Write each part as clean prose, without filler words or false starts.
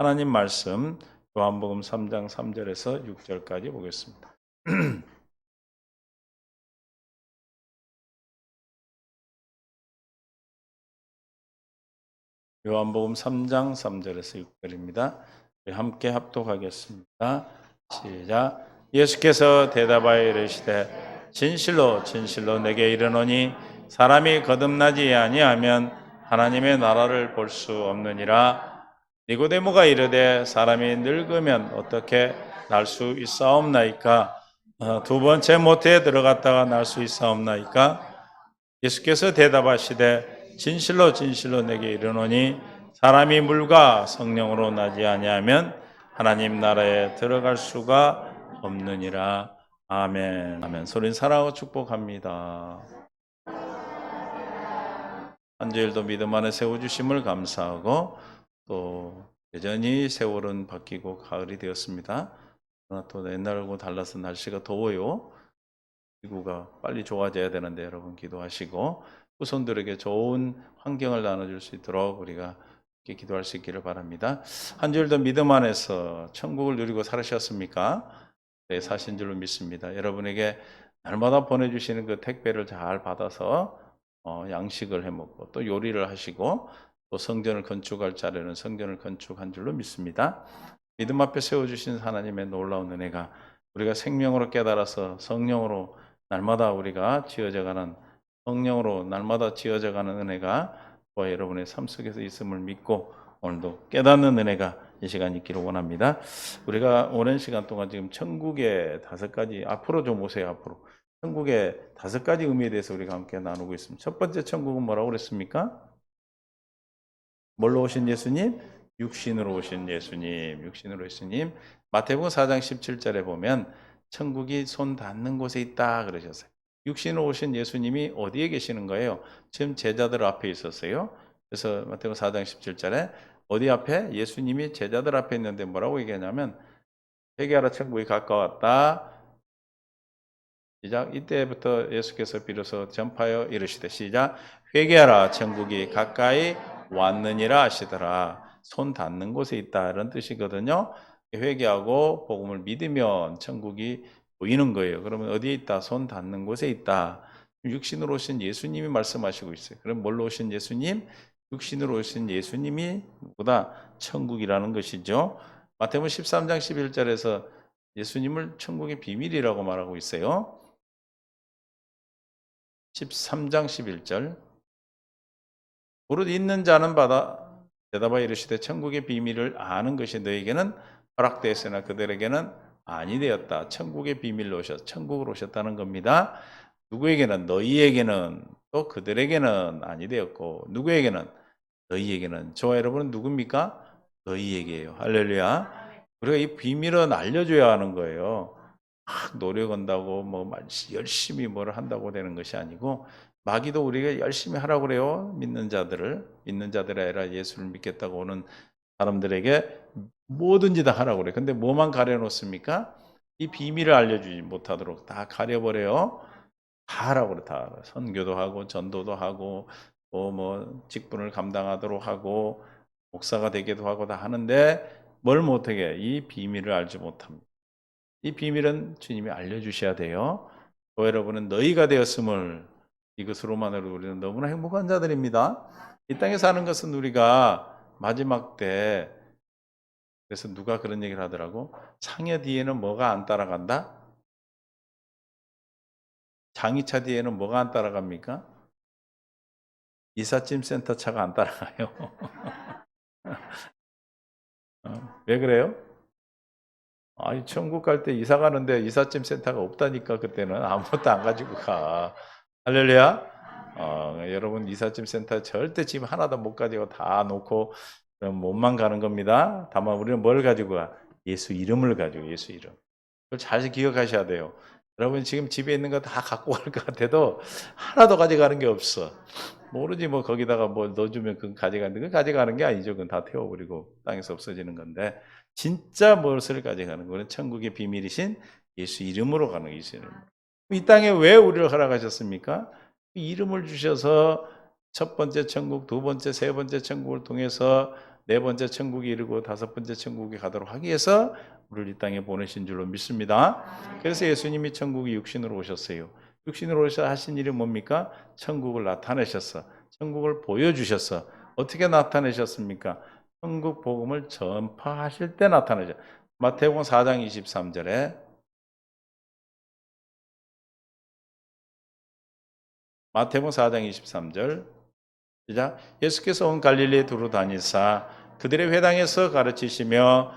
하나님 말씀 요한복음 3장 3절에서 6절까지 보겠습니다. 요한복음 3장 3절에서 6절입니다. 함께 합독하겠습니다. 시작. 예수께서 대답하여 이르시되 진실로 진실로 내게 이르노니 사람이 거듭나지 아니하면 하나님의 나라를 볼 수 없느니라. 니고데모가 이르되 사람이 늙으면 어떻게 날 수 있사옵나이까? 두 번째 모태에 들어갔다가 날 수 있사옵나이까? 예수께서 대답하시되 진실로 진실로 내게 이르노니 사람이 물과 성령으로 나지 아니하면 하나님 나라에 들어갈 수가 없느니라. 아멘. 아멘. 소리는 사랑하고 축복합니다. 한 주일도 믿음 안에 세워주심을 감사하고 또 여전히 세월은 바뀌고 가을이 되었습니다. 그러나 또 옛날하고 달라서 날씨가 더워요. 기후가 빨리 좋아져야 되는데 여러분 기도하시고 후손들에게 좋은 환경을 나눠줄 수 있도록 우리가 이렇게 기도할 수 있기를 바랍니다. 한 주일도 믿음 안에서 천국을 누리고 살으셨습니까? 네, 사신 줄로 믿습니다. 여러분에게 날마다 보내주시는 그 택배를 잘 받아서 양식을 해먹고 또 요리를 하시고 또 성전을 건축할 자리는 성전을 건축한 줄로 믿습니다. 믿음 앞에 세워주신 하나님의 놀라운 은혜가 우리가 생명으로 깨달아서 성령으로 날마다 우리가 지어져가는 성령으로 날마다 지어져가는 은혜가 저와 여러분의 삶 속에서 있음을 믿고 오늘도 깨닫는 은혜가 이 시간 있기를 원합니다. 우리가 오랜 시간 동안 지금 천국의 5가지 앞으로 좀 오세요. 앞으로 천국의 5가지 의미에 대해서 우리가 함께 나누고 있습니다. 첫 번째 천국은 뭐라고 그랬습니까? 뭘로 오신 예수님? 육신으로 오신 예수님. 육신으로 예수님. 마태복음 4장 17절에 보면 천국이 손 닿는 곳에 있다 그러셨어요. 육신으로 오신 예수님이 어디에 계시는 거예요? 지금 제자들 앞에 있었어요. 그래서 마태복음 4장 17절에 어디 앞에? 예수님이 제자들 앞에 있는데 뭐라고 얘기하냐면 회개하라 천국이 가까웠다. 시작. 이때부터 예수께서 비로소 전파하여 이르시되 시작. 회개하라 천국이 가까이 왔느니라 하시더라. 손 닿는 곳에 있다 이런 뜻이거든요. 회개하고 복음을 믿으면 천국이 보이는 거예요. 그러면 어디에 있다? 손 닿는 곳에 있다. 육신으로 오신 예수님이 말씀하시고 있어요. 그럼 뭘로 오신 예수님? 육신으로 오신 예수님이 보다 천국이라는 것이죠. 마태복음 13장 11절에서 예수님을 천국의 비밀이라고 말하고 있어요. 13장 11절. 무릇 있는 자는 받아 대답하여 이르시되 천국의 비밀을 아는 것이 너에게는 허락되었으나 그들에게는 아니 되었다. 천국의 비밀로 천국으로 오셨다는 겁니다. 누구에게는? 너희에게는, 또 그들에게는 아니 되었고, 누구에게는? 너희에게는. 저와 여러분은 누굽니까? 너희에게요. 할렐루야. 우리가 이 비밀은 알려줘야 하는 거예요. 막 노력한다고 뭐 열심히 뭘 한다고 되는 것이 아니고, 마귀도 우리가 열심히 하라고 그래요. 믿는 자들이 아니라 예수를 믿겠다고 오는 사람들에게 뭐든지 다 하라고 그래요. 근데 뭐만 가려놓습니까? 이 비밀을 알려주지 못하도록 다 가려버려요. 다 하라고 그래. 다 선교도 하고 전도도 하고 뭐 직분을 감당하도록 하고 목사가 되기도 하고 다 하는데 뭘 못하게? 이 비밀을 알지 못합니다. 이 비밀은 주님이 알려주셔야 돼요. 여러분은 너희가 되었음을 이것으로만으로 우리는 너무나 행복한 자들입니다. 이 땅에 사는 것은 우리가 마지막 때 그래서 누가 그런 얘기를 하더라고. 창녀 뒤에는 뭐가 안 따라간다? 장의차 뒤에는 뭐가 안 따라갑니까? 이삿짐 센터 차가 안 따라가요. 왜 그래요? 아니, 천국 갈 때 이사 가는데 이삿짐 센터가 없다니까, 그때는. 아무것도 안 가지고 가. 할렐루야? 여러분, 이삿짐 센터 절대 짐 하나도 못 가지고 다 놓고, 몸만 가는 겁니다. 다만 우리는 뭘 가지고 가? 예수 이름을 가지고, 예수 이름. 그걸 잘 기억하셔야 돼요. 여러분, 지금 집에 있는 거 다 갖고 갈 것 같아도 하나도 가져가는 게 없어. 모르지, 뭐, 거기다가 뭘 넣어주면 그건 가져가는데, 그건 가져가는 게 아니죠. 그건 다 태워버리고 땅에서 없어지는 건데. 진짜 무엇을 가져가는 거는 천국의 비밀이신 예수 이름으로 가는 거예요. 예수 이름. 이 땅에 왜 우리를 허락하셨습니까? 이름을 주셔서 첫 번째 천국, 두 번째, 세 번째 천국을 통해서 네 번째 천국이 이르고 다섯 번째 천국에 가도록 하기 위해서 우리를 이 땅에 보내신 줄로 믿습니다. 그래서 예수님이 천국에 육신으로 오셨어요. 육신으로 오셔서 하신 일이 뭡니까? 천국을 나타내셨어. 천국을 보여주셨어. 어떻게 나타내셨습니까? 천국 복음을 전파하실 때 나타내죠. 마태복음 4장 23절에 마태복음 4장 23절 시작. 예수께서 온 갈릴리에 두루 다니사 그들의 회당에서 가르치시며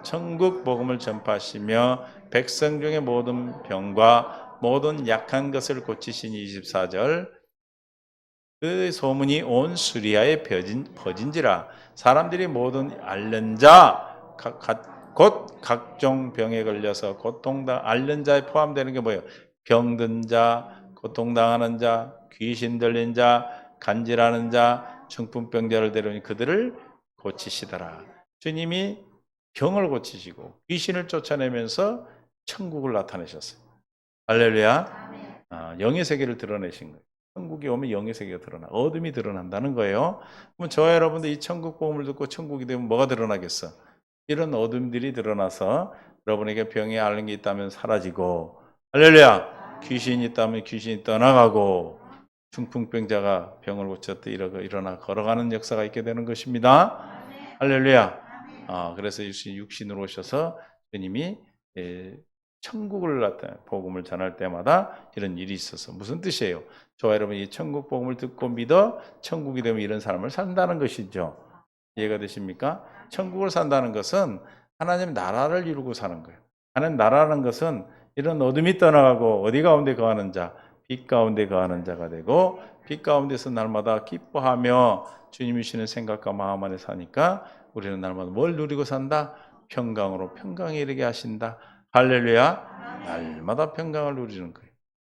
천국 복음을 전파하시며 백성 중의 모든 병과 모든 약한 것을 고치시니 24절 그 소문이 온 수리아에 퍼진지라 사람들이 모든 앓는 자 곧 각종 병에 걸려서 앓는 자에 포함되는 게 뭐예요? 병든 자, 고통당하는 자, 귀신 들린 자, 간질하는 자, 중풍병자를 데려오니 그들을 고치시더라. 주님이 병을 고치시고 귀신을 쫓아내면서 천국을 나타내셨어요. 할렐루야. 영의 세계를 드러내신 거예요. 천국이 오면 영의 세계가 드러나. 어둠이 드러난다는 거예요. 그럼 저와 여러분도 이 천국 복음을 듣고 천국이 되면 뭐가 드러나겠어? 이런 어둠들이 드러나서 여러분에게 병이 앓는 게 있다면 사라지고, 할렐루야. 귀신이 있다면 귀신이 떠나가고, 중풍병자가 병을 고쳤다 일어나 걸어가는 역사가 있게 되는 것입니다. 할렐루야. 그래서 육신으로 오셔서 주님이 천국을 복음을 전할 때마다 이런 일이 있어서 무슨 뜻이에요? 저와 여러분이 이 천국 복음을 듣고 믿어 천국이 되면 이런 삶을 산다는 것이죠. 이해가 되십니까? 천국을 산다는 것은 하나님 나라를 이루고 사는 거예요. 하나님 나라라는 것은 이런 어둠이 떠나가고 어디 가운데 거하는 자, 빛 가운데 거하는 자가 되고 빛 가운데서 날마다 기뻐하며 주님이 주시는 생각과 마음 안에 사니까 우리는 날마다 뭘 누리고 산다? 평강으로 평강에 이르게 하신다. 할렐루야. 날마다 평강을 누리는 거예요.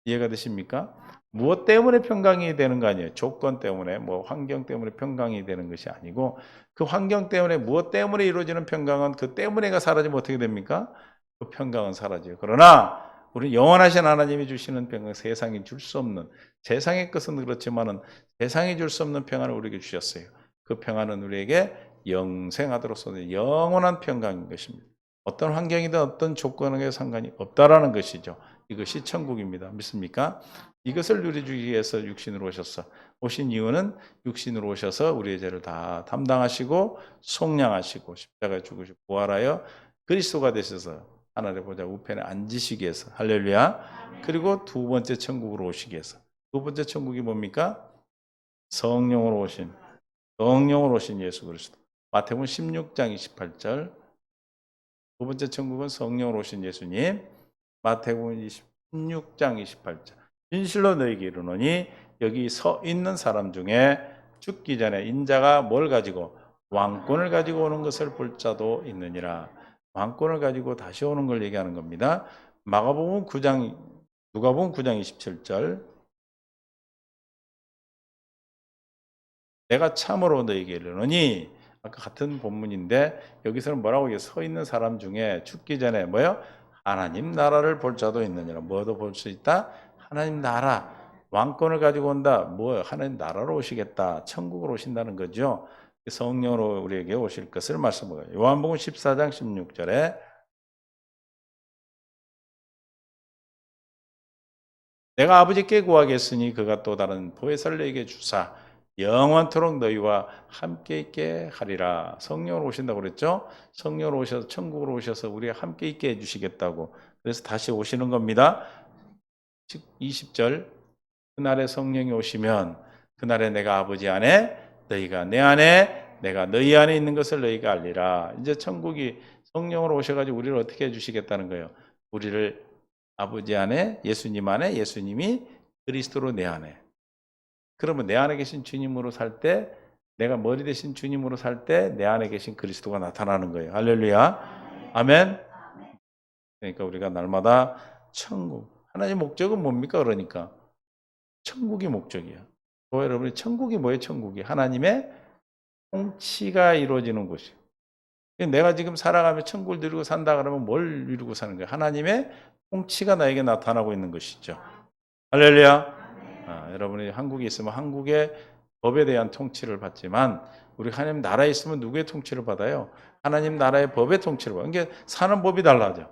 이해가 되십니까? 무엇 때문에 평강이 되는 거 아니에요. 조건 때문에, 환경 때문에 평강이 되는 것이 아니고 그 환경 때문에 무엇 때문에 이루어지는 평강은 그 때문에가 사라지면 어떻게 됩니까? 그 평강은 사라져요. 그러나 우리 영원하신 하나님이 주시는 평강, 세상이 줄 수 없는, 세상의 것은 그렇지만은 세상이 줄 수 없는 평안을 우리에게 주셨어요. 그 평안은 우리에게 영생하도록 쏘는 영원한 평강인 것입니다. 어떤 환경이든 어떤 조건에 상관이 없다라는 것이죠. 이것이 천국입니다. 믿습니까? 이것을 누려주기 위해서 육신으로 오신 이유는 육신으로 오셔서 우리의 죄를 다 담당하시고 속량하시고 십자가에 죽으시고 부활하여 그리스도가 되셔서 하늘의 보좌 우편에 앉으시기 위해서 할렐루야. 그리고 두 번째 천국으로 오시기 위해서 두 번째 천국이 뭡니까? 성령으로 오신 예수 그리스도. 마태복음 16장 28절. 두 번째 천국은 성령으로 오신 예수님. 마태복음 16장 28절. 진실로 너희에게 이르노니 여기 서 있는 사람 중에 죽기 전에 인자가 뭘 가지고 왕권을 가지고 오는 것을 볼 자도 있느니라. 왕권을 가지고 다시 오는 걸 얘기하는 겁니다. 누가복음 9장 27절. 내가 참으로 너희에게 이르노니 아까 같은 본문인데 여기서는 뭐라고 얘기해? 서 있는 사람 중에 죽기 전에 뭐요? 하나님 나라를 볼 자도 있느니라. 뭐도 볼 수 있다? 하나님 나라. 왕권을 가지고 온다. 하나님 나라로 오시겠다. 천국으로 오신다는 거죠. 성령으로 우리에게 오실 것을 말씀하고요. 요한복음 14장 16절에 내가 아버지께 구하겠으니 그가 또 다른 보혜사를 너희에게 주사 영원토록 너희와 함께 있게 하리라. 성령으로 오신다고 그랬죠? 성령으로 오셔서 천국으로 오셔서 우리와 함께 있게 해주시겠다고. 그래서 다시 오시는 겁니다. 20절 그날에 성령이 오시면 그날에 내가 아버지 안에 너희가 내 안에 내가 너희 안에 있는 것을 너희가 알리라. 이제 천국이 성령으로 오셔가지고 우리를 어떻게 해주시겠다는 거예요? 우리를 아버지 안에 예수님 안에 예수님이 그리스도로 내 안에. 그러면 내 안에 계신 주님으로 살 때 내가 머리 대신 주님으로 살 때 내 안에 계신 그리스도가 나타나는 거예요. 할렐루야. 아멘. 그러니까 우리가 날마다 천국. 하나님의 목적은 뭡니까? 그러니까 천국이 목적이야. 여러분이 천국이 뭐예요? 천국이 하나님의 통치가 이루어지는 곳이에요. 내가 지금 살아가며 천국을 누리고 산다 그러면 뭘 누리고 사는 거예요? 하나님의 통치가 나에게 나타나고 있는 것이죠. 할렐루야. 여러분이 한국에 있으면 한국의 법에 대한 통치를 받지만 우리 하나님 나라에 있으면 누구의 통치를 받아요? 하나님 나라의 법의 통치를 받아요. 그러니까 사는 법이 달라져.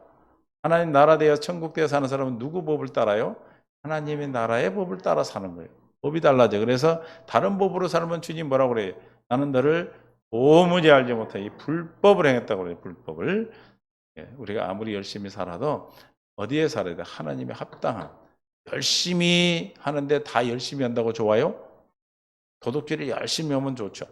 하나님 나라 되어 천국 되어 사는 사람은 누구 법을 따라요? 하나님의 나라의 법을 따라 사는 거예요. 법이 달라져. 그래서 다른 법으로 살면 주님 뭐라고 그래요? 나는 너를 도무지 알지 못해 이 불법을 행했다고 그래요. 불법을. 우리가 아무리 열심히 살아도 어디에 살아야 돼? 하나님의 합당한. 열심히 하는데 다 열심히 한다고 좋아요? 도둑질을 열심히 하면 좋죠.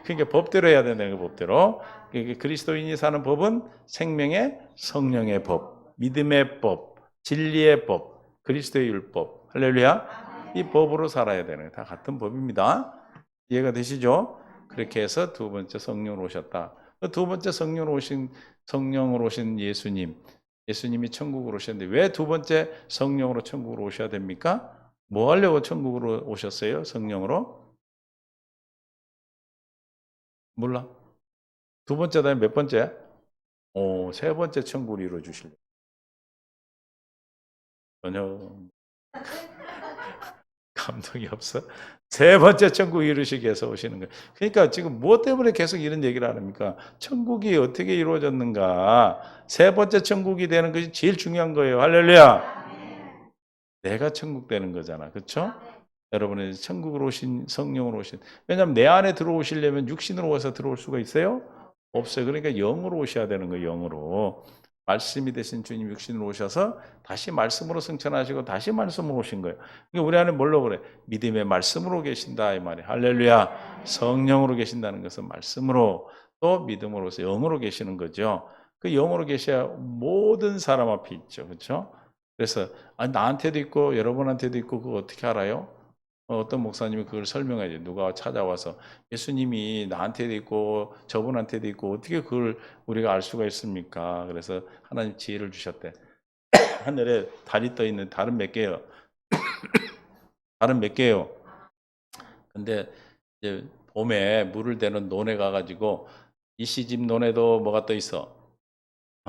그러니까 법대로 해야 된다는 거 법대로. 그러니까 그리스도인이 사는 법은 생명의 성령의 법, 믿음의 법, 진리의 법, 그리스도의 율법. 할렐루야. 이 법으로 살아야 되는 거 다 같은 법입니다. 이해가 되시죠? 그렇게 해서 두 번째 성령으로 오셨다. 두 번째 성령으로 오신 예수님. 예수님이 천국으로 오셨는데 왜 두 번째 성령으로 천국으로 오셔야 됩니까? 뭐 하려고 천국으로 오셨어요? 성령으로? 몰라. 두 번째 다음에 몇 번째? 세 번째 천국을 이루어 주실래요? 전혀 감동이 없어. 세 번째 천국 이루시기 위해서 오시는 거예요. 그러니까 지금 무엇 때문에 계속 이런 얘기를 하십니까? 천국이 어떻게 이루어졌는가? 세 번째 천국이 되는 것이 제일 중요한 거예요. 할렐루야. 내가 천국 되는 거잖아. 그렇죠? 여러분의 천국으로 오신 성령으로 오신. 왜냐하면 내 안에 들어오시려면 육신으로 와서 들어올 수가 있어요? 없어요. 그러니까 영으로 오셔야 되는 거예요. 영으로. 말씀이 되신 주님 육신으로 오셔서 다시 말씀으로 승천하시고 다시 말씀으로 오신 거예요. 그러니까 우리 안에 뭘로 그래? 믿음의 말씀으로 계신다 이 말이에요. 할렐루야. 성령으로 계신다는 것은 말씀으로 또 믿음으로서 영으로 계시는 거죠. 그 영으로 계셔야 모든 사람 앞에 있죠. 그렇죠? 그래서 나한테도 있고 여러분한테도 있고 그거 어떻게 알아요? 어떤 목사님이 그걸 설명해야죠. 누가 찾아와서 예수님이 나한테도 있고 저분한테도 있고 어떻게 그걸 우리가 알 수가 있습니까? 그래서 하나님 지혜를 주셨대. 하늘에 달이 떠 있는 달은 몇 개요? 달은 몇 개요? 근데 이제 봄에 물을 대는 논에 가가지고 이씨집 논에도 뭐가 떠 있어?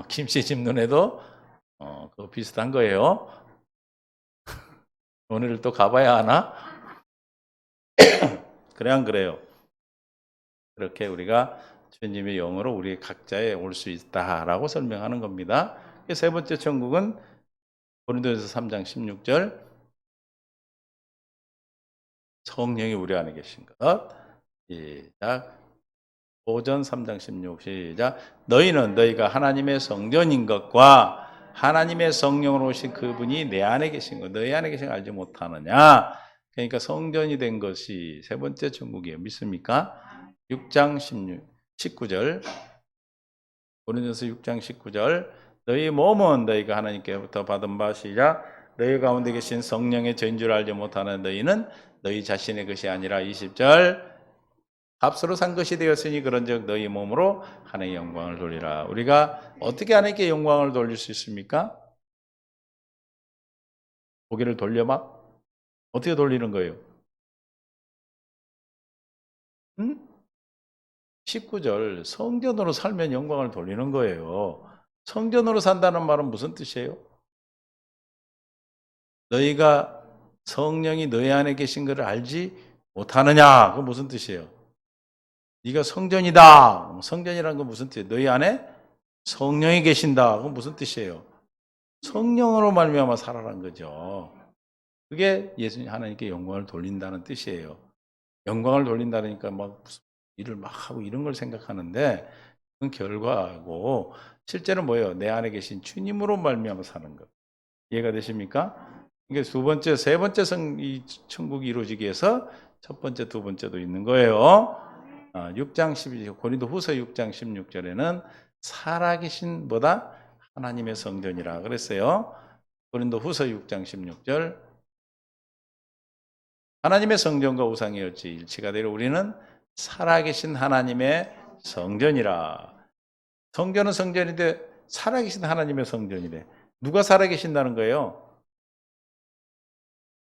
김씨집 논에도 그거 비슷한 거예요. 논에를 또 가봐야 하나? 그래 안 그래요? 그렇게 우리가 주님의 영으로 우리 각자에 올 수 있다라고 설명하는 겁니다. 세 번째 천국은 고린도전서 3장 16절 성령이 우리 안에 계신 것. 시작. 오전 3장 16 시작. 너희는 너희가 하나님의 성전인 것과 하나님의 성령으로 오신 그분이 내 안에 계신 것, 너희 안에 계신 걸 알지 못하느냐. 그러니까 성전이 된 것이 세 번째 천국이에요. 믿습니까? 6장 19절 고린도서 6장 19절 너희 몸은 너희가 하나님께로부터 받은 바 시작 너희 가운데 계신 성령의 죄인 줄 알지 못하는 너희는 너희 자신의 것이 아니라 20절 값으로 산 것이 되었으니 그런즉 너희 몸으로 하나님의 영광을 돌리라. 우리가 어떻게 하나님께 영광을 돌릴 수 있습니까? 고개를 돌려봐? 어떻게 돌리는 거예요? 19절 성전으로 살면 영광을 돌리는 거예요. 성전으로 산다는 말은 무슨 뜻이에요? 너희가 성령이 너희 안에 계신 것을 알지 못하느냐? 그건 무슨 뜻이에요? 네가 성전이다. 성전이라는 건 무슨 뜻이에요? 너희 안에 성령이 계신다. 그건 무슨 뜻이에요? 성령으로 말미암아 살아란 거죠. 그게 예수님 하나님께 영광을 돌린다는 뜻이에요. 영광을 돌린다니까 막 무슨 일을 막 하고 이런 걸 생각하는데 그건 결과고 실제는 뭐예요? 내 안에 계신 주님으로 말미암아 사는 것. 이해가 되십니까? 이게 두 번째, 세 번째 이 천국이 이루어지기 위해서 첫 번째, 두 번째도 있는 거예요. 6장 12절, 고린도 후서 6장 16절에는 살아계신 보다 하나님의 성전이라 그랬어요. 고린도 후서 6장 16절. 하나님의 성전과 우상의 어찌 일치가 되려 우리는 살아계신 하나님의 성전이라. 성전은 성전인데 살아계신 하나님의 성전이래. 누가 살아계신다는 거예요?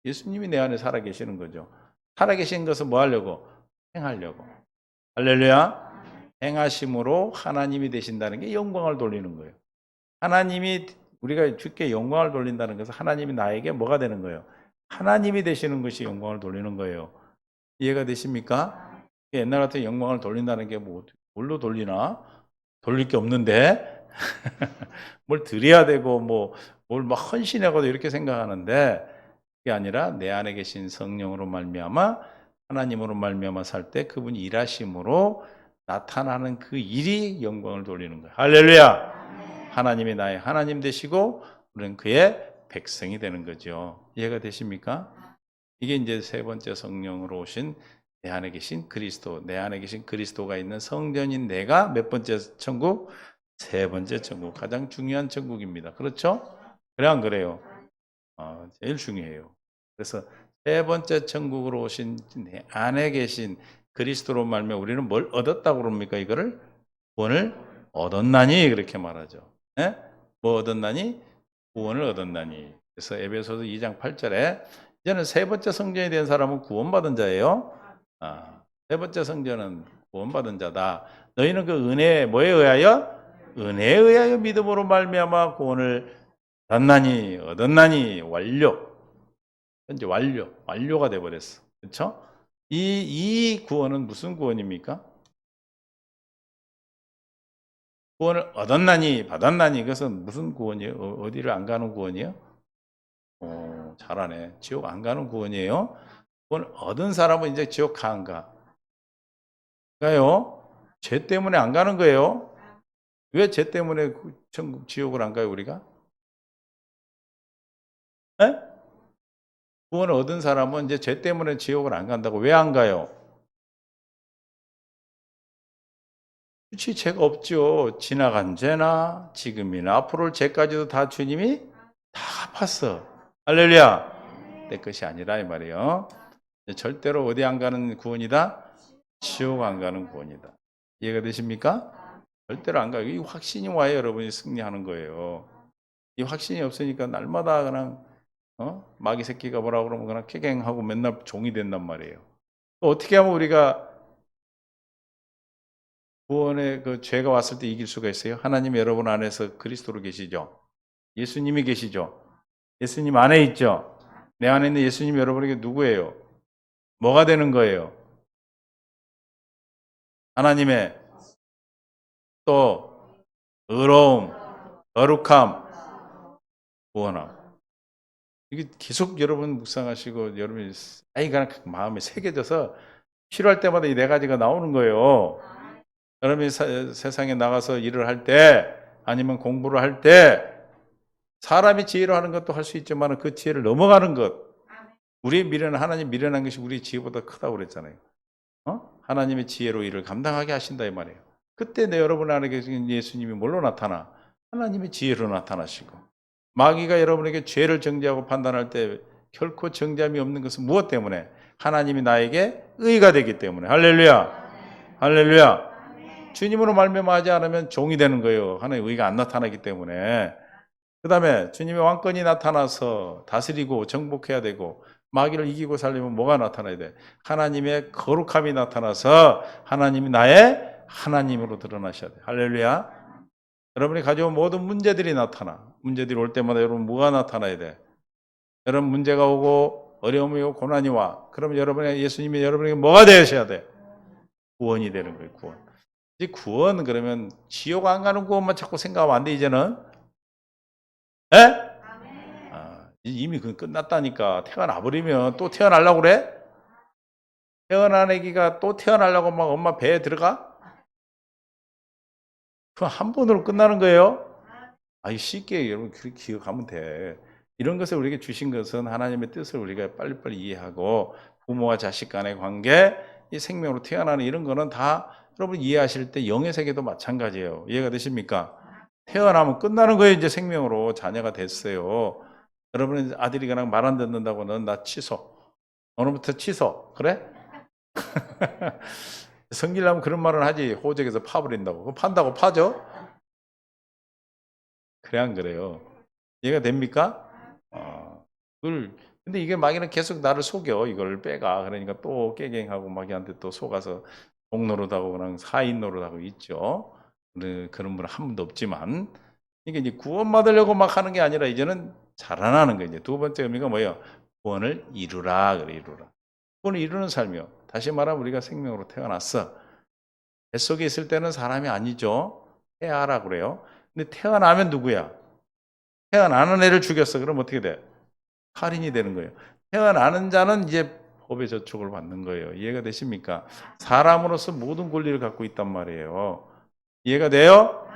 예수님이 내 안에 살아계시는 거죠. 살아계신 것은 뭐 하려고? 행하려고. 할렐루야. 행하심으로 하나님이 되신다는 게 영광을 돌리는 거예요. 하나님이 우리가 주께 영광을 돌린다는 것은 하나님이 나에게 뭐가 되는 거예요? 하나님이 되시는 것이 영광을 돌리는 거예요. 이해가 되십니까? 옛날 같은 영광을 돌린다는 게 뭐 뭘로 돌리나? 돌릴 게 없는데 뭘 드려야 되고 뭐 뭘 막 헌신하고 이렇게 생각하는데 그게 아니라 내 안에 계신 성령으로 말미암아 하나님으로 말미암아 살 때 그분이 일하심으로 나타나는 그 일이 영광을 돌리는 거예요. 할렐루야. 하나님이 나의 하나님 되시고 우리는 그의 백성이 되는 거죠. 이해가 되십니까? 이게 이제 세 번째 성령으로 오신 내 안에 계신 그리스도, 내 안에 계신 그리스도가 있는 성전인 내가 몇 번째 천국? 세 번째 천국, 가장 중요한 천국입니다. 그렇죠? 그래 안 그래요? 제일 중요해요. 그래서 세 번째 천국으로 오신 내 안에 계신 그리스도로 말미암아 우리는 뭘 얻었다고 그럽니까? 이거를 구원을 얻었나니 그렇게 말하죠. 예? 뭐 얻었나니? 구원을 얻었나니. 그래서 에베소서 2장 8절에 이제는 세 번째 성전이 된 사람은 구원받은 자예요. 세 번째 성전은 구원받은 자다. 너희는 그 은혜에 뭐에 의하여? 은혜에 의하여 믿음으로 말미암아 구원을 얻었나니 완료. 현재 완료가 돼 버렸어. 그렇죠? 이 구원은 무슨 구원입니까? 구원을 얻었나니 받았나니 이것은 무슨 구원이에요? 어디를 안 가는 구원이에요? 잘하네. 지옥 안 가는 구원이에요. 구원을 얻은 사람은 이제 지옥 가 안 가? 가요. 죄 때문에 안 가는 거예요. 왜 죄 때문에 천국 지옥을 안 가요 우리가? 에? 구원을 얻은 사람은 이제 죄 때문에 지옥을 안 간다고. 왜 안 가요? 그렇지, 죄가 없죠. 지나간 죄나 지금이나 앞으로 죄까지도 다 주님이 다 갚았어. 할렐루야. 내 것이 아니라 이 말이에요. 절대로 어디 안 가는 구원이다? 지옥 안 가는 구원이다. 이해가 되십니까? 절대로 안 가요. 이 확신이 와야 여러분이 승리하는 거예요. 이 확신이 없으니까 날마다 그냥 마귀 새끼가 뭐라 그러면 그냥 캐갱하고 맨날 종이 된단 말이에요. 또 어떻게 하면 우리가 구원의 그 죄가 왔을 때 이길 수가 있어요? 하나님 여러분 안에서 그리스도로 계시죠? 예수님이 계시죠? 예수님 안에 있죠? 내 안에 있는 예수님 여러분에게 누구예요? 뭐가 되는 거예요? 하나님의 또 의로움, 거룩함, 구원함. 이게 계속 여러분 묵상하시고 여러분이 그냥 마음에 새겨져서 필요할 때마다 이 네 가지가 나오는 거예요. 여러분이 세상에 나가서 일을 할 때 아니면 공부를 할 때 사람이 지혜로 하는 것도 할 수 있지만 그 지혜를 넘어가는 것. 우리의 미래는 하나님 미련한 것이 우리 지혜보다 크다고 그랬잖아요. 하나님의 지혜로 일을 감당하게 하신다 이 말이에요. 그때 내 여러분 안에 계신 예수님이 뭘로 나타나? 하나님의 지혜로 나타나시고 마귀가 여러분에게 죄를 정죄하고 판단할 때 결코 정죄함이 없는 것은 무엇 때문에? 하나님이 나에게 의가 되기 때문에. 할렐루야. 할렐루야. 주님으로 말미암아하지 않으면 종이 되는 거예요. 하나님의 의가 안 나타나기 때문에. 그 다음에 주님의 왕권이 나타나서 다스리고 정복해야 되고 마귀를 이기고 살려면 뭐가 나타나야 돼? 하나님의 거룩함이 나타나서 하나님이 나의 하나님으로 드러나셔야 돼. 할렐루야. 여러분이 가져온 모든 문제들이 나타나. 문제들이 올 때마다 여러분 뭐가 나타나야 돼? 여러분 문제가 오고 어려움이 오고 고난이 와. 그러면 여러분의 예수님이 여러분에게 뭐가 되셔야 돼? 구원이 되는 거예요. 구원. 이 구원 그러면 지옥 안 가는 구원만 자꾸 생각하면 안 돼 이제는. 에? 이미 끝났다니까. 태어나 버리면 또 태어나려고 그래? 태어난 애기가 또 태어나려고 막 엄마 배에 들어가? 그럼 한 번으로 끝나는 거예요? 쉽게 여러분 그렇게 기억하면 돼. 이런 것을 우리에게 주신 것은 하나님의 뜻을 우리가 빨리빨리 이해하고 부모와 자식 간의 관계, 이 생명으로 태어나는 이런 거는 다 여러분 이해하실 때 영의 세계도 마찬가지예요. 이해가 되십니까? 태어나면 끝나는 거예요. 이제 생명으로 자녀가 됐어요. 여러분은 아들이 그냥 말 안 듣는다고 는 나 취소. 오늘부터 취소. 그래? 성질나면 그런 말은 하지. 호적에서 파버린다고. 그거 판다고 파죠? 그래 안 그래요? 이해가 됩니까? 근데 이게 마귀는 계속 나를 속여. 이걸 빼가. 그러니까 또 깨갱하고 마귀한테 또 속아서 종노릇하고 그냥 사인 노릇하고 있죠. 그런 분은 한 분도 없지만 이게 이제 구원받으려고 막 하는 게 아니라 이제는 자라나는 거예요. 이제 두 번째 의미가 뭐예요? 구원을 이루라. 그래, 이루라. 구원을 이루는 삶이요. 다시 말하면 우리가 생명으로 태어났어. 뱃속에 있을 때는 사람이 아니죠. 태아라 그래요. 근데 태어나면 누구야? 태어나는 애를 죽였어. 그럼 어떻게 돼? 살인이 되는 거예요. 태어나는 자는 이제 법의 저촉을 받는 거예요. 이해가 되십니까? 사람으로서 모든 권리를 갖고 있단 말이에요. 이해가 돼요?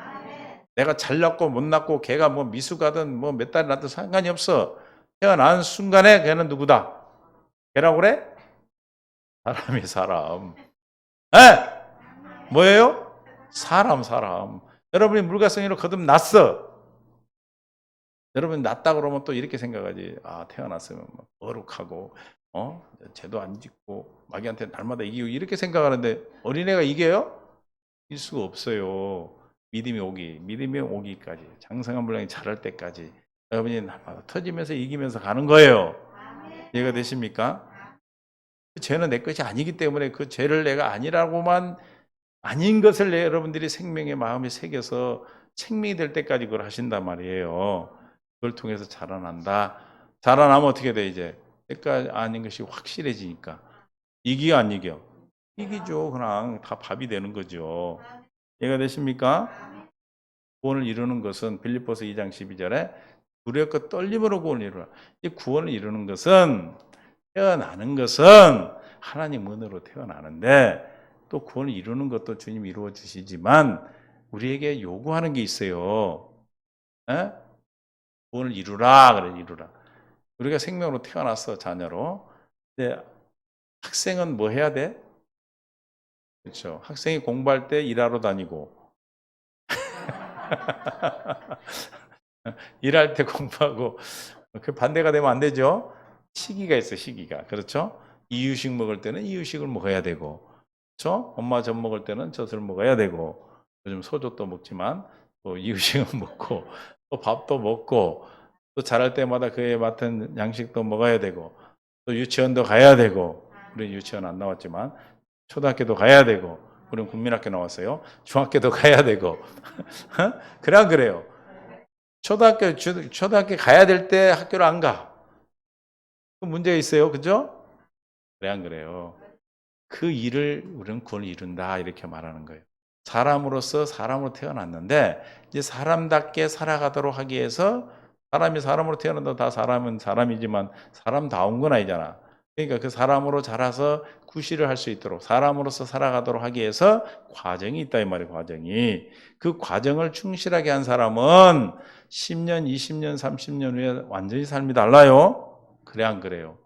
내가 잘 낳고 못 낳고 걔가 뭐 미숙하든 뭐 몇 달이 낳든 상관이 없어. 태어난 순간에 걔는 누구다? 걔라고 그래? 사람이 사람. 에? 뭐예요? 사람. 여러분이 물가성이로 거듭났어. 여러분 낳다 그러면 또 이렇게 생각하지. 아, 태어났으면 막 거룩하고 죄도 안 짓고 마귀한테 날마다 이기고 이렇게 생각하는데 어린애가 이겨요? 이길 수가 없어요. 믿음이 오기까지 장성한 분량이 자랄 때까지 여러분이 날마다 터지면서 이기면서 가는 거예요. 이해가 되십니까? 그 죄는 내 것이 아니기 때문에 그 죄를 내가 아니라고만 아닌 것을 여러분들이 생명의 마음에 새겨서 생명이 될 때까지 그걸 하신단 말이에요. 그걸 통해서 자라난다. 자라나면 어떻게 돼 이제? 때가 아닌 것이 확실해지니까. 이기요 안 이겨? 이기죠. 그냥 다 밥이 되는 거죠. 이해가 되십니까? 구원을 이루는 것은 빌립보서 2장 12절에 두렵고 떨림으로 구원을 이루라. 이 구원을 이루는 것은 태어나는 것은 하나님 은혜로 태어나는데 또 구원을 이루는 것도 주님 이루어 주시지만 우리에게 요구하는 게 있어요. 에? 구원을 이루라 그래 이루라. 우리가 생명으로 태어났어 자녀로. 근데 학생은 뭐 해야 돼? 그렇죠. 학생이 공부할 때 일하러 다니고 일할 때 공부하고 그 반대가 되면 안 되죠. 시기가 있어 시기가. 그렇죠. 이유식 먹을 때는 이유식을 먹어야 되고 그렇죠. 엄마 젖 먹을 때는 젖을 먹어야 되고 요즘 소젖도 먹지만 또 이유식은 먹고 또 밥도 먹고 또 자랄 때마다 그에 맞는 양식도 먹어야 되고 또 유치원도 가야 되고 우리 유치원 안 나왔지만 초등학교도 가야 되고 우리는 국민학교 나왔어요. 중학교도 가야 되고 그래 안 그래요? 초등학교 가야 될 때 학교를 안 가. 그 문제가 있어요. 그죠? 그래 안 그래요? 그 일을 우리는 구원을 이룬다 이렇게 말하는 거예요. 사람으로서 사람으로 태어났는데 이제 사람답게 살아가도록 하기 위해서 사람이 사람으로 태어난다 다 사람은 사람이지만 사람다운 건 아니잖아. 그러니까 그 사람으로 자라서 구실을 할 수 있도록 사람으로서 살아가도록 하기 위해서 과정이 있다 이 말이에요. 과정이. 그 과정을 충실하게 한 사람은 10년, 20년, 30년 후에 완전히 삶이 달라요. 그래 안 그래요?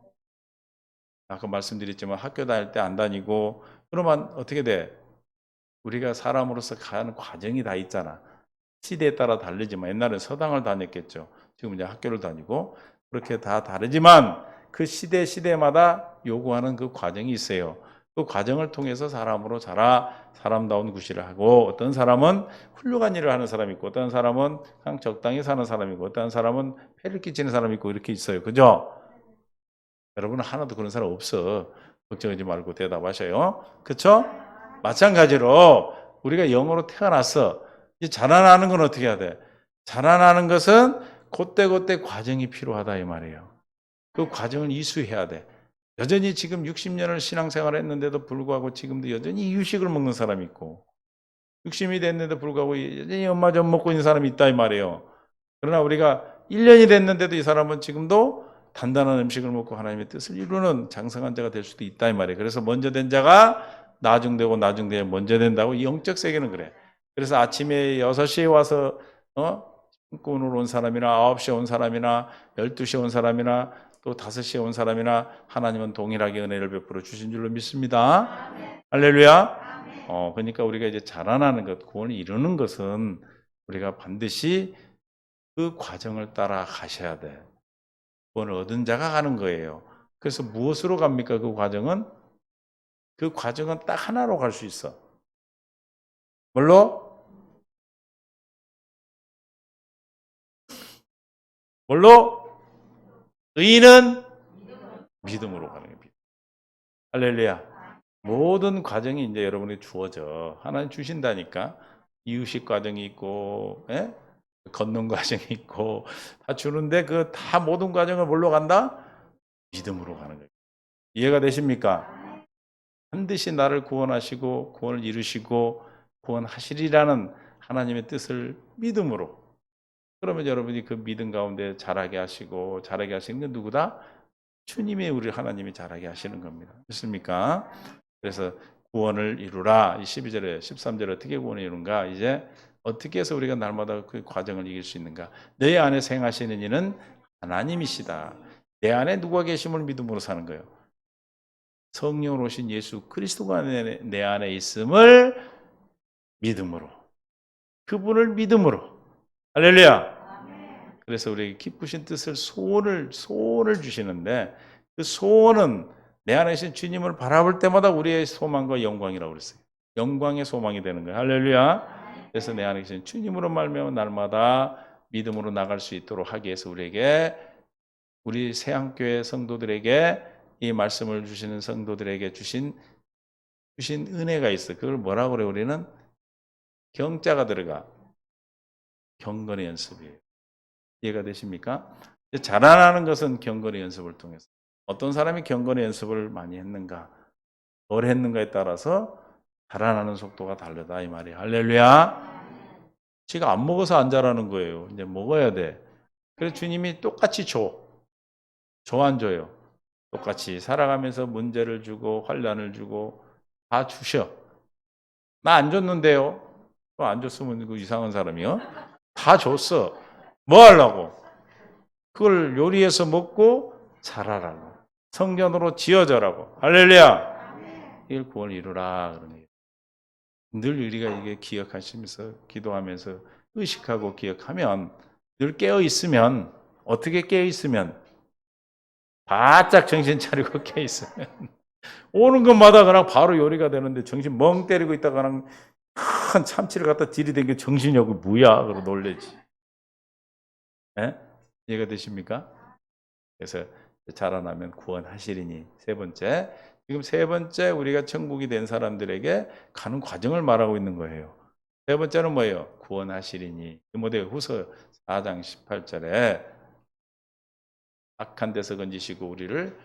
아까 말씀드렸지만 학교 다닐 때 안 다니고 그러면 어떻게 돼? 우리가 사람으로서 가는 과정이 다 있잖아. 시대에 따라 다르지만 옛날에 서당을 다녔겠죠. 지금 이제 학교를 다니고 그렇게 다 다르지만 그 시대마다 요구하는 그 과정이 있어요. 그 과정을 통해서 사람으로 자라 사람다운 구실을 하고 어떤 사람은 훌륭한 일을 하는 사람이 있고 어떤 사람은 그냥 적당히 사는 사람이고 어떤 사람은 폐를 끼치는 사람이 있고 이렇게 있어요. 그죠? 여러분은 하나도 그런 사람 없어. 걱정하지 말고 대답하셔요. 그렇죠? 마찬가지로 우리가 영으로 태어났어. 이 자라나는 건 어떻게 해야 돼? 자라나는 것은 그때그때 과정이 필요하다 이 말이에요. 그 과정을 이수해야 돼. 여전히 지금 60년을 신앙생활을 했는데도 불구하고 지금도 여전히 이유식을 먹는 사람이 있고 60이 됐는데도 불구하고 여전히 엄마 젖 먹고 있는 사람이 있다 이 말이에요. 그러나 우리가 1년이 됐는데도 이 사람은 지금도 단단한 음식을 먹고 하나님의 뜻을 이루는 장성한 자가 될 수도 있다 이 말이에요. 그래서 먼저 된 자가 나중되고 나중되면 먼저 된다고 이 영적 세계는 그래. 그래서 아침에 6시에 와서 꿈꾸러 온 사람이나 9시에 온 사람이나 12시에 온 사람이나 또 5시에 온 사람이나 하나님은 동일하게 은혜를 베풀어 주신 줄로 믿습니다. 할렐루야. 그러니까 우리가 이제 자라나는 것, 구원을 이루는 것은 우리가 반드시 그 과정을 따라 가셔야 돼. 구원을 얻은 자가 가는 거예요. 그래서 무엇으로 갑니까? 그 과정은? 그 과정은 딱 하나로 갈 수 있어. 뭘로? 뭘로? 의인은 믿음으로 가는 거예요. 할렐루야. 모든 과정이 이제 여러분이 주어져. 하나님 주신다니까. 이유식 과정이 있고, 예? 걷는 과정이 있고, 다 주는데 그 다 모든 과정을 뭘로 간다? 믿음으로 가는 거예요. 이해가 되십니까? 반드시 나를 구원하시고 구원을 이루시고 구원하시리라는 하나님의 뜻을 믿음으로, 그러면 여러분이 그 믿음 가운데 자라게 하시고, 자라게 하시는 건 누구다? 주님의 우리 하나님이 자라게 하시는 겁니다. 됐습니까? 그래서 구원을 이루라. 이 12절에 13절에 어떻게 구원을 이루는가? 이제 어떻게 해서 우리가 날마다 그 과정을 이길 수 있는가? 내 안에 행하시는 이는 하나님이시다. 내 안에 누가 계심을 믿음으로 사는 거예요. 성령으로 오신 예수 그리스도가 내 안에 있음을 믿음으로, 그분을 믿음으로. 할렐루야. 그래서 우리에게 기쁘신 뜻을 소원을 주시는데, 그 소원은 내 안에 계신 주님을 바라볼 때마다 우리의 소망과 영광이라고 그랬어요. 영광의 소망이 되는 거예요. 할렐루야. 그래서 내 안에 계신 주님으로 말미암아 날마다 믿음으로 나갈 수 있도록 하기 위해서 우리에게, 우리 새한교회 성도들에게, 이 말씀을 주시는 성도들에게 주신 은혜가 있어. 그걸 뭐라고 그래요? 우리는 경자가 들어가. 경건의 연습이에요. 이해가 되십니까? 자라나는 것은 경건의 연습을 통해서. 어떤 사람이 경건의 연습을 많이 했는가, 덜 했는가에 따라서 자라나는 속도가 다르다 이 말이에요. 할렐루야. 지가 안 먹어서 안 자라는 거예요. 이제 먹어야 돼. 그래서 주님이 똑같이 줘 안 줘요? 똑같이 살아가면서 문제를 주고 환난을 주고 다 주셔. 나 안 줬는데요? 또 안 줬으면 그 이상한 사람이요? 다 줬어. 뭐 하려고? 그걸 요리해서 먹고 자라라고. 성전으로 지어져라고. 할렐루야. 이걸 구원을 이루라. 그러네요. 늘 우리가 이게 기억하시면서 기도하면서 의식하고 기억하면, 늘 깨어 있으면, 어떻게 깨어 있으면, 바짝 정신 차리고 깨어 있으면 오는 것마다 그냥 바로 요리가 되는데, 정신 멍 때리고 있다가 그냥 큰 참치를 갖다 들이댄 정신이 없고 뭐야? 그러고 놀래지. 예? 이해가 되십니까? 그래서 자라나면 구원하시리니. 세 번째, 지금 세 번째 우리가 천국이 된 사람들에게 가는 과정을 말하고 있는 거예요. 세 번째는 뭐예요? 구원하시리니. 디모데후서 4장 18절에 악한 데서 건지시고 우리를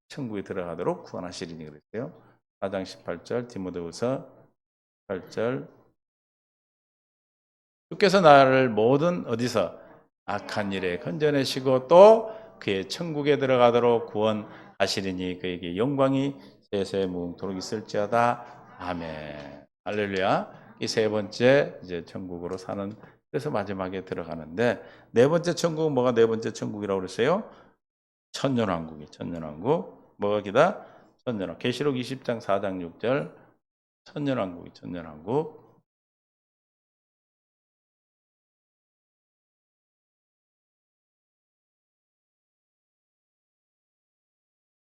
천국에 들어가도록 구원하시리니 그랬어요. 4장 18절 디모데후서 8절, 주께서 나를 모든 어디서 악한 일에 건져내시고 또 그의 천국에 들어가도록 구원하시리니 그에게 영광이 세세 무궁토록 있을지어다. 아멘. 할렐루야. 이 세 번째 이제 천국으로 사는, 그래서 마지막에 들어가는데, 네 번째 천국은 뭐가 네 번째 천국이라고 그랬어요? 천년왕국이. 천년왕국. 뭐가 기다? 천년왕국. 계시록 20장 4장 6절. 천년왕국이. 천년왕국.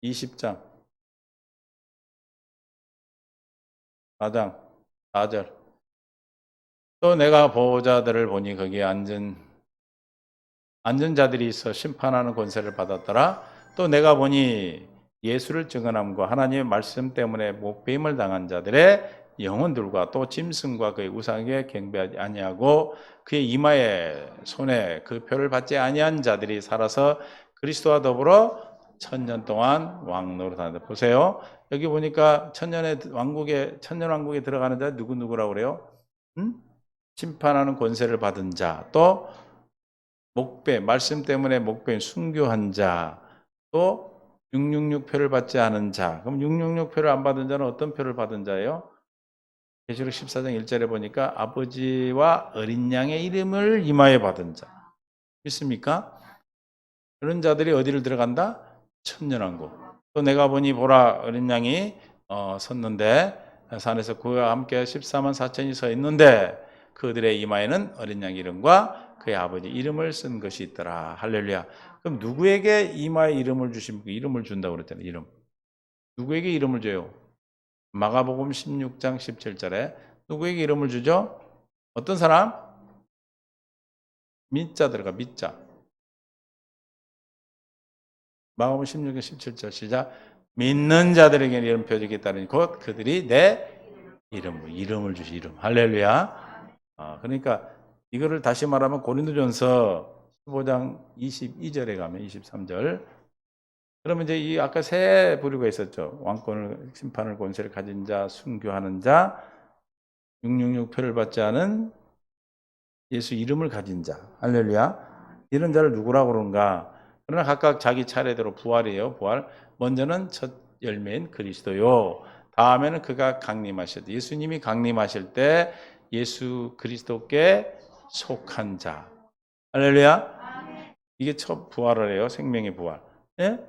20장 4장 4절. 또 내가 보호자들을 보니 거기에 앉은 자들이 있어 심판하는 권세를 받았더라. 또 내가 보니 예수를 증언함과 하나님의 말씀 때문에 목배임을 당한 자들의 영혼들과 또 짐승과 그의 우상에게 경배하지 아니하고 그의 이마에 손에 그 표를 받지 아니한 자들이 살아서 그리스도와 더불어 천년 동안 왕노릇하는데, 보세요. 여기 보니까 천년 왕국에 들어가는 자 누구라고 그래요? 응? 심판하는 권세를 받은 자, 또 목배, 말씀 때문에 목배인 순교한 자, 또 666표를 받지 않은 자. 그럼 666표를 안 받은 자는 어떤 표를 받은 자예요? 계시록 14장 1절에 보니까 아버지와 어린 양의 이름을 이마에 받은 자. 믿습니까? 그런 자들이 어디를 들어간다? 천년왕국. 또 내가 보니 보라, 어린 양이 섰는데 산에서 그와 함께 14만 4천이 서 있는데 그들의 이마에는 어린 양 이름과 그의 아버지 이름을 쓴 것이 있더라. 할렐루야. 그럼 누구에게 이마에 이름을 주십니까? 이름을 준다고 그랬잖아요. 이름. 누구에게 이름을 줘요? 마가복음 16장 17절에 누구에게 이름을 주죠? 어떤 사람? 민자 들어가. 민자. 마가복음 16장 17절 시작. 믿는 자들에게 이름 표적이 따르니 곧 그들이 내 이름을 주시. 이름. 할렐루야. 그러니까 이거를 다시 말하면 고린도전서 15장 22절에 가면 23절 그러면 이제 이 아까 세 부류가 있었죠. 왕권을 심판을 권세를 가진 자, 순교하는 자, 666표를 받지 않은 예수 이름을 가진 자. 할렐루야. 이런 자를 누구라고 그런가? 그러나 각각 자기 차례대로 부활이에요. 부활. 먼저는 첫 열매인 그리스도요. 다음에는 그가 강림하실 때, 예수님이 강림하실 때 예수 그리스도께 속한 자. 할렐루야. 이게 첫 부활을 해요. 생명의 부활. 예?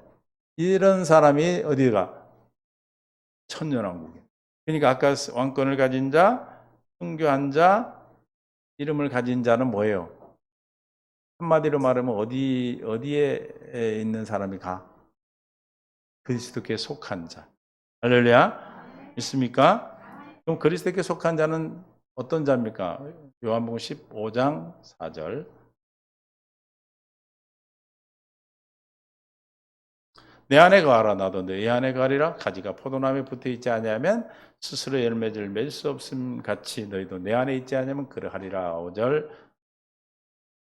이런 사람이 어디가? 천년왕국이에요. 그러니까 아까 왕권을 가진 자, 순교한 자, 이름을 가진 자는 뭐예요? 한마디로 말하면 어디에 있는 사람이 가? 그리스도께 속한 자. 할렐루야. 있습니까? 그럼 그리스도께 속한 자는 어떤 자입니까? 요한복음 15장 4절. 내 안에 거하라 나도 내 안에 거하리라. 가지가 포도나무에 붙어 있지 아니하면 스스로 열매를 맺을 수 없음 같이 너희도 내 안에 있지 아니하면 그러하리라. 5절.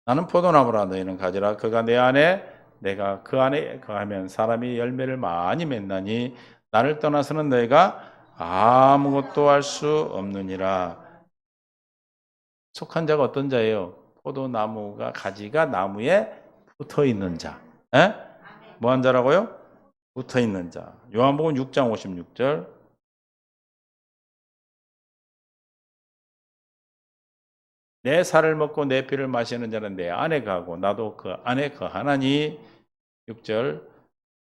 나는 포도나무라 너희는 가지라. 그가 내 안에 내가 그 안에 거하면 사람이 열매를 많이 맺나니 나를 떠나서는 너희가 아무것도 할 수 없느니라. 속한 자가 어떤 자예요? 포도나무가 가지가 나무에 붙어 있는 자. 에? 뭐한 자라고요? 붙어 있는 자. 요한복음 6장 56절. 내 살을 먹고 내 피를 마시는 자는 내 안에 거하고 나도 그 안에 거하나니. 6절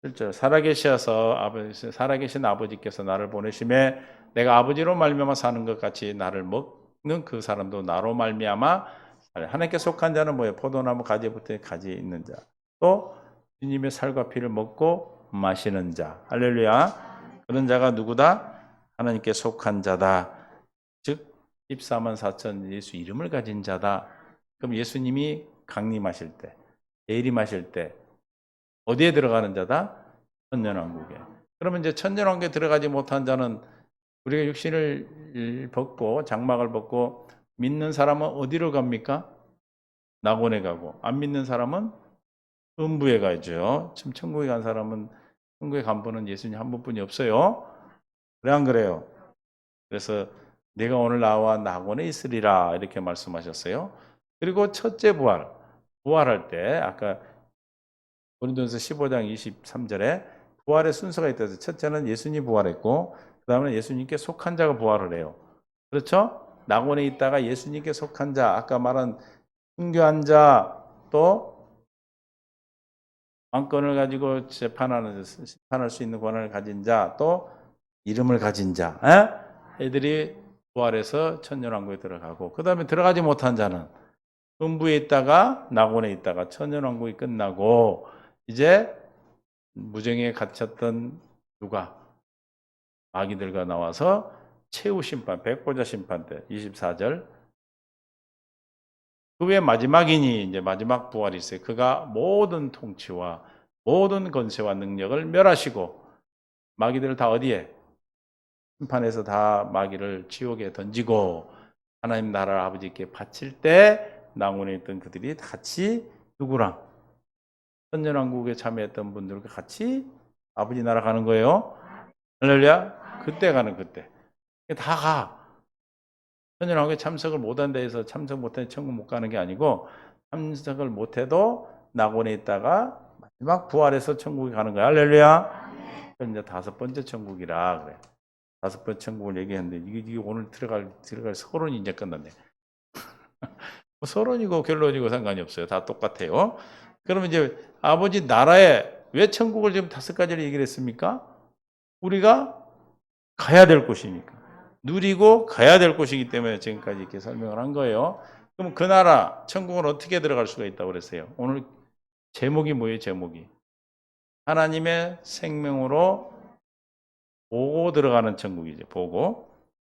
7절. 살아계신 아버지께서 나를 보내심에 내가 아버지로 말미암아 사는 것 같이 나를 먹는 그 사람도 나로 말미암아 하나님께 속한 자는 뭐예요? 포도나무 가지에 붙어 가지에 있는 자. 또 주님의 살과 피를 먹고 마시는 자. 할렐루야. 그런 자가 누구다? 하나님께 속한 자다. 즉 14만 4천 예수 이름을 가진 자다. 그럼 예수님이 강림하실 때, 예림하실 때 어디에 들어가는 자다? 천년왕국에. 그러면 이제 천년왕국에 들어가지 못한 자는 우리가 육신을 벗고 장막을 벗고 믿는 사람은 어디로 갑니까? 낙원에 가고 안 믿는 사람은 음부에 가죠. 지금 천국에 간 사람은 천국에 간 분은 예수님 한 분뿐이 없어요. 그래 안 그래요? 그래서 내가 오늘 나와 낙원에 있으리라 이렇게 말씀하셨어요. 그리고 첫째 부활할 때 아까 고린도전서 15장 23절에 부활의 순서가 있다서 첫째는 예수님 부활했고 그 다음에 예수님께 속한 자가 부활을 해요. 그렇죠? 낙원에 있다가 예수님께 속한 자, 아까 말한 순교한 자, 또 왕권을 가지고 심판할 수 있는 권한을 가진 자, 또 이름을 가진 자, 애들이 부활해서 천년왕국에 들어가고 그 다음에 들어가지 못한 자는 음부에 있다가 낙원에 있다가 천년왕국이 끝나고 이제 무정에 갇혔던 누가 마귀들과 나와서 최후 심판, 백보자 심판 때 24절. 그 외에 마지막이니 이제 마지막 부활이 있어요. 그가 모든 통치와 모든 권세와 능력을 멸하시고 마귀들을 다 어디에? 심판해서 다 마귀를 지옥에 던지고 하나님 나라를 아버지께 바칠 때 낙원에 있던 그들이 같이 누구랑? 천년왕국에 참여했던 분들과 같이 아버지 나라 가는 거예요. 할렐루야. 그때 가는 그때. 다 가. 천년왕국에 참석을 못한다 해서 참석 못해 천국 못 가는 게 아니고 참석을 못해도 낙원에 있다가 마지막 부활해서 천국에 가는 거야. 할렐루야. 그럼 이제 다섯 번째 천국이라 그래. 다섯 번째 천국을 얘기했는데 이게 오늘 들어갈 서론이 이제 끝났네. 뭐 서론이고 결론이고 상관이 없어요. 다 똑같아요. 그러면 이제 아버지 나라에 왜 천국을 지금 다섯 가지를 얘기를 했습니까? 우리가 가야 될 곳이니까. 누리고 가야 될 곳이기 때문에 지금까지 이렇게 설명을 한 거예요. 그럼 그 나라, 천국은 어떻게 들어갈 수가 있다고 그랬어요? 오늘 제목이 뭐예요, 제목이? 하나님의 생명으로 보고 들어가는 천국이죠, 보고.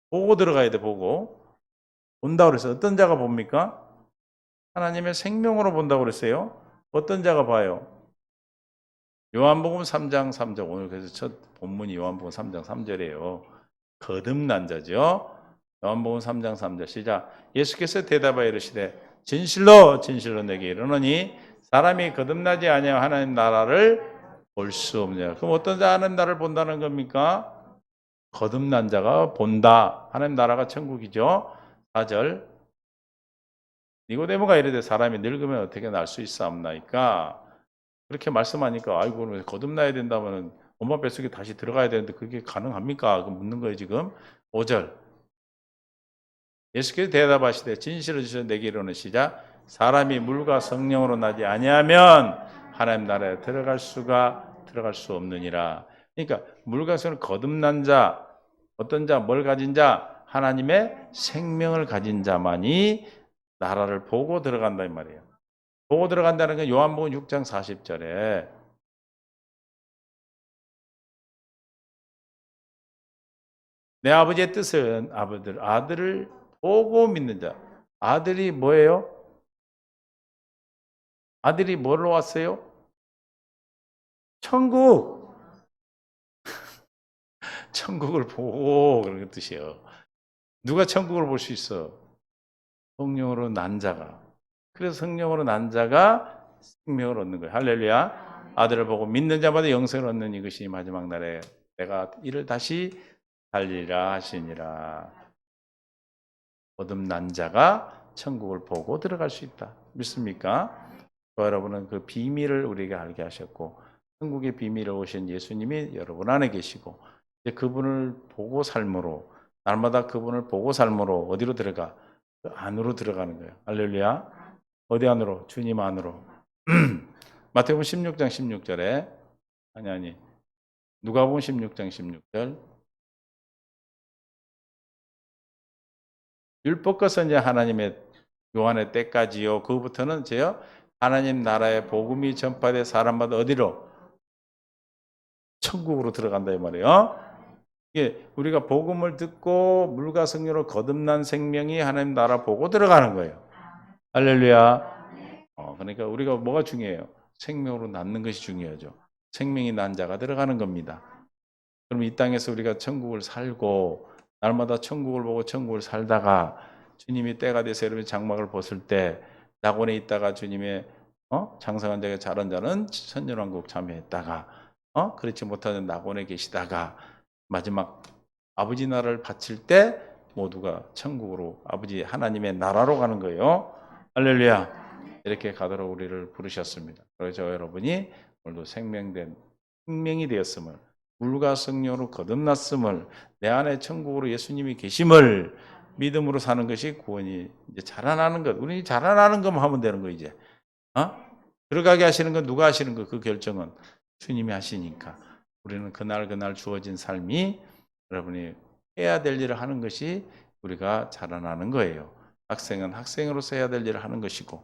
보고 들어가야 돼, 보고. 본다고 그랬어요. 어떤 자가 봅니까? 하나님의 생명으로 본다고 그랬어요. 어떤 자가 봐요? 요한복음 3장 3절. 오늘 그래서 첫 본문이 요한복음 3장 3절이에요. 거듭난 자죠. 요한복음 3장 3절 시작. 예수께서 대답하여 이르시되 진실로 진실로 내게 이르노니 사람이 거듭나지 아니하여 하나님 나라를 볼 수 없느냐. 그럼 어떤 자 하나님 나라를 본다는 겁니까? 거듭난 자가 본다. 하나님 나라가 천국이죠. 4절. 니고데모가 이르되 사람이 늙으면 어떻게 날 수 있사옵나이까? 그렇게 말씀하니까 아이고 거듭나야 된다면 엄마 뱃속에 다시 들어가야 되는데 그게 가능합니까? 그 묻는 거예요 지금. 5절. 예수께서 대답하시되 진실을 주셔 내게 이르는 시작 사람이 물과 성령으로 나지 아니하면 하나님 나라에 들어갈 수 없느니라. 그러니까 물과 성령 거듭난 자, 어떤 자, 뭘 가진 자, 하나님의 생명을 가진 자만이 나라를 보고 들어간다 이 말이에요. 보고 들어간다는 건 요한복음 6장 40절에 내 아버지의 뜻은 아들을 보고 믿는 자. 아들이 뭐예요? 아들이 뭐로 왔어요? 천국. 천국을 보고 그런 뜻이에요. 누가 천국을 볼 수 있어? 성령으로 난 자가. 그래서 성령으로 난 자가 생명을 얻는 거예요. 할렐루야. 아들을 보고 믿는 자마다 영생을 얻는 이것이 마지막 날에 내가 이를 다시 살리라 하시니라. 거듭난 자가 천국을 보고 들어갈 수 있다. 믿습니까? 여러분은 그 비밀을 우리에게 알게 하셨고 천국의 비밀을 오신 예수님이 여러분 안에 계시고 이제 그분을 보고 삶으로 날마다 그분을 보고 삶으로 어디로 들어가? 그 안으로 들어가는 거예요. 할렐루야. 어디 안으로? 주님 안으로. 마태복음 16장 16절에 아니 누가복음 16장 16절 율법과 선지 하나님의 요한의 때까지요. 그부터는 제요 하나님 나라의 복음이 전파돼 사람마다 어디로? 천국으로 들어간다 이 말이에요. 이게 우리가 복음을 듣고 물과 성령으로 거듭난 생명이 하나님 나라 보고 들어가는 거예요. 할렐루야. 그러니까 우리가 뭐가 중요해요? 생명으로 낳는 것이 중요하죠. 생명이 난 자가 들어가는 겁니다. 그럼 이 땅에서 우리가 천국을 살고 날마다 천국을 보고 천국을 살다가 주님이 때가 돼서 여러분이 장막을 벗을 때 낙원에 있다가 주님의 장성한 자가 자란 자는 선전왕국 참여했다가 그렇지 못하는 낙원에 계시다가 마지막 아버지 나라를 바칠 때 모두가 천국으로 아버지 하나님의 나라로 가는 거예요. 할렐루야. 이렇게 가도록 우리를 부르셨습니다. 그래서 여러분이 오늘도 생명이 되었음을 물과 성령으로 거듭났음을 내 안에 천국으로 예수님이 계심을 믿음으로 사는 것이 구원이 이제 자라나는 것. 우리 자라나는 것만 하면 되는 거 이제. 들어가게 하시는 건 누가 하시는 거? 그 결정은 주님이 하시니까. 우리는 그날 주어진 삶이 여러분이 해야 될 일을 하는 것이 우리가 자라나는 거예요. 학생은 학생으로서 해야 될 일을 하는 것이고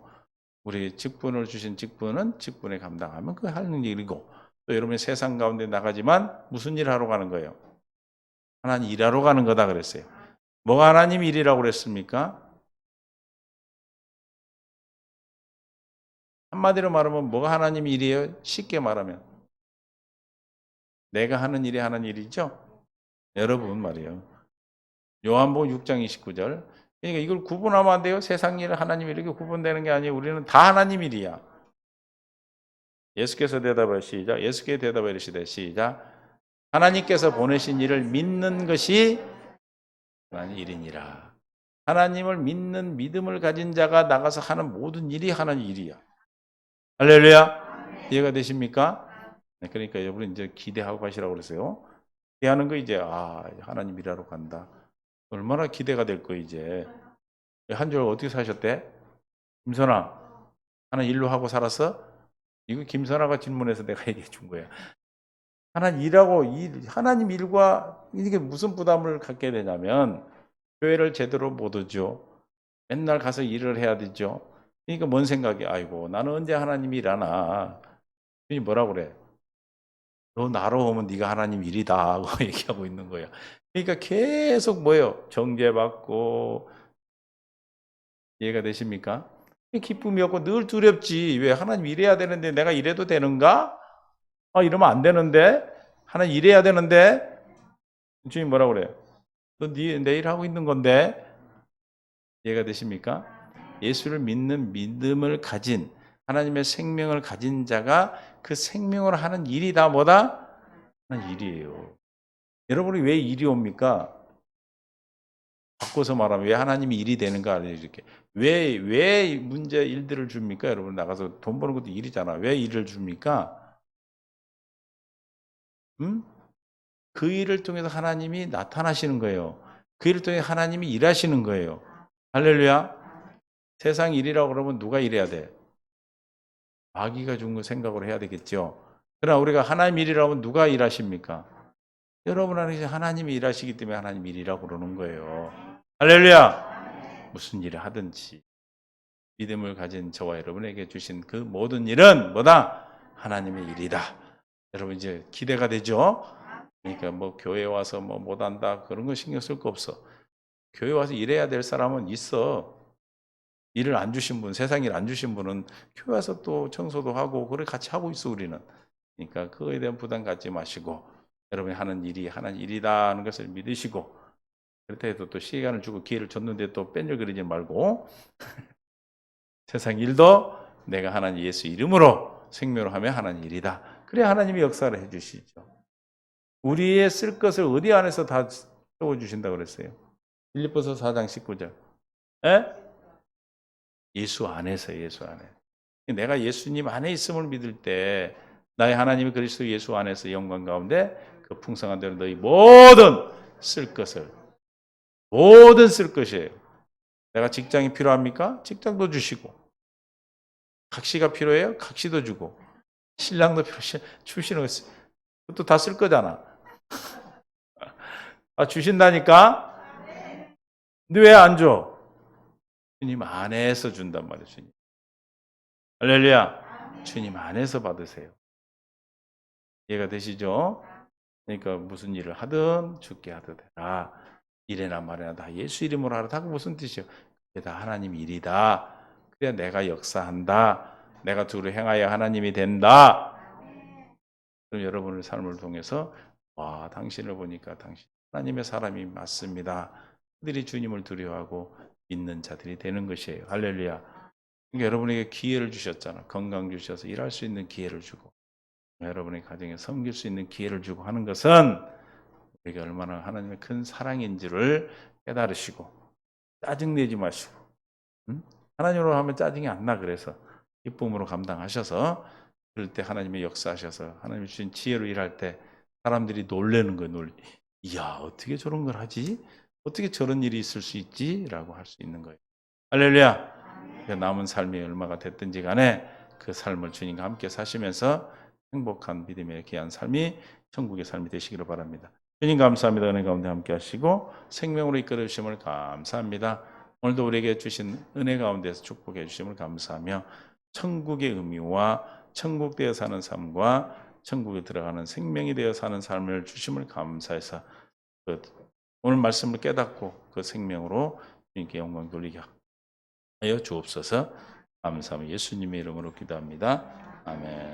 우리 직분을 주신 직분은 직분에 감당하면 그 하는 일이고 또 여러분이 세상 가운데 나가지만 무슨 일 하러 가는 거예요? 하나님 일하러 가는 거다 그랬어요. 뭐가 하나님 일이라고 그랬습니까? 한마디로 말하면 뭐가 하나님 일이에요? 쉽게 말하면 내가 하는 일이 하나님 일이죠? 여러분 말이에요. 요한복음 6장 29절. 그러니까 이걸 구분하면 안 돼요. 세상 일, 하나님 일 이렇게 구분되는 게 아니에요. 우리는 다 하나님 일이야. 예수께서 대답하여 시작. 예수께 대답하여 이르시되 시작. 하나님께서 보내신 일을 믿는 것이 하나님 일이니라. 하나님을 믿는 믿음을 가진 자가 나가서 하는 모든 일이 하나님 일이야. 할렐루야. 이해가 되십니까? 네, 그러니까 여러분 이제 기대하고 가시라고 그랬어요. 기대하는 거 이제 하나님 일하러 간다. 얼마나 기대가 될 거 이제. 한 줄 어떻게 사셨대? 김선아, 하나 일로 하고 살았어? 이거 김선아가 질문해서 내가 얘기해 준 거야. 하나님 일하고 하나님 일과 이게 무슨 부담을 갖게 되냐면 교회를 제대로 못 오죠. 맨날 가서 일을 해야 되죠. 그러니까 뭔 생각이 아이고 나는 언제 하나님 일하나. 주님 뭐라고 그래? 너 나로 오면 네가 하나님 일이다 하고 얘기하고 있는 거야. 그러니까 계속 뭐예요? 정죄받고 이해가 되십니까? 기쁨이 없고 늘 두렵지. 왜 하나님 일해야 되는데 내가 일해도 되는가? 이러면 안 되는데 하나님 일해야 되는데 주님 뭐라고 그래요? 너 내일 하고 있는 건데 이해가 되십니까? 예수를 믿는 믿음을 가진 하나님의 생명을 가진 자가 그 생명으로 하는 일이 다 뭐다? 하는 일이에요. 여러분이 왜 일이 옵니까? 바꿔서 말하면 왜 하나님이 일이 되는가? 이렇게. 왜 문제 일들을 줍니까? 여러분 나가서 돈 버는 것도 일이잖아. 왜 일을 줍니까? 그 일을 통해서 하나님이 나타나시는 거예요. 그 일을 통해 하나님이 일하시는 거예요. 할렐루야. 세상 일이라고 그러면 누가 일해야 돼? 마귀가 준 거 생각으로 해야 되겠죠. 그러나 우리가 하나님 일이라고 하면 누가 일하십니까? 여러분 안에 하나님이 일하시기 때문에 하나님 일이라고 그러는 거예요. 할렐루야. 무슨 일을 하든지 믿음을 가진 저와 여러분에게 주신 그 모든 일은 뭐다? 하나님의 일이다. 여러분 이제 기대가 되죠? 그러니까 뭐 교회 와서 뭐 못한다 그런 거 신경 쓸 거 없어. 교회 와서 일해야 될 사람은 있어. 일을 안 주신 분, 세상 일 안 주신 분은 교회 와서 또 청소도 하고 그래 같이 하고 있어 우리는. 그러니까 그거에 대한 부담 갖지 마시고 여러분이 하는 일이 하나님 일이다는 것을 믿으시고 그렇다 해도 또 시간을 주고 기회를 줬는데 또 뺀적거리지 말고 세상 일도 내가 하나님 예수 이름으로 생명으로 하며 하나님 일이다. 그래야 하나님이 역사를 해주시죠. 우리의 쓸 것을 어디 안에서 다 세워주신다고 그랬어요? 빌립보서 4장 19절. 에? 예수 안에서, 예수 안에. 내가 예수님 안에 있음을 믿을 때 나의 하나님이 그리스도 예수 안에서 영광 가운데 그 풍성한 대로 너희 모든 쓸 것을 모든 쓸 것이에요. 내가 직장이 필요합니까? 직장도 주시고 각시가 필요해요? 각시도 주고 신랑도 주시는 거 그것도 다 쓸 거잖아. 아, 주신다니까? 근데 왜 안 줘? 주님 안에서 준단 말이에요. 주님. 할렐루야. 주님 안에서 받으세요. 이해가 되시죠? 그러니까 무슨 일을 하든 죽게 하도 되라. 일이나 말이나 다 예수 이름으로 하라. 다 무슨 뜻이에요? 그게 다 하나님 일이다. 그래야 내가 역사한다. 내가 두루 행하여 하나님이 된다. 그럼 여러분의 삶을 통해서 와, 당신을 보니까 당신 하나님의 사람이 맞습니다. 그들이 주님을 두려워하고 믿는 자들이 되는 것이에요. 할렐루야. 그러니까 여러분에게 기회를 주셨잖아. 건강 주셔서 일할 수 있는 기회를 주고 여러분의 가정에 섬길 수 있는 기회를 주고 하는 것은 우리가 얼마나 하나님의 큰 사랑인지를 깨달으시고 짜증내지 마시고 하나님으로 하면 짜증이 안 나. 그래서 기쁨으로 감당하셔서 그럴 때 하나님의 역사하셔서 하나님이 주신 지혜로 일할 때 사람들이 놀라는 거예요. 이야, 어떻게 저런 걸 하지? 어떻게 저런 일이 있을 수 있지? 라고 할 수 있는 거예요. 할렐루야. 남은 삶이 얼마가 됐든지 간에 그 삶을 주님과 함께 사시면서 행복한 믿음의 귀한 삶이 천국의 삶이 되시기를 바랍니다. 주님 감사합니다. 은혜 가운데 함께 하시고 생명으로 이끌어 주심을 감사합니다. 오늘도 우리에게 주신 은혜 가운데서 축복해 주심을 감사하며 천국의 의미와 천국 되어 사는 삶과 천국에 들어가는 생명이 되어 사는 삶을 주심을 감사해서 오늘 말씀을 깨닫고 그 생명으로 주님께 영광 돌리게 하여 주옵소서. 감사하며 예수님의 이름으로 기도합니다. 아멘.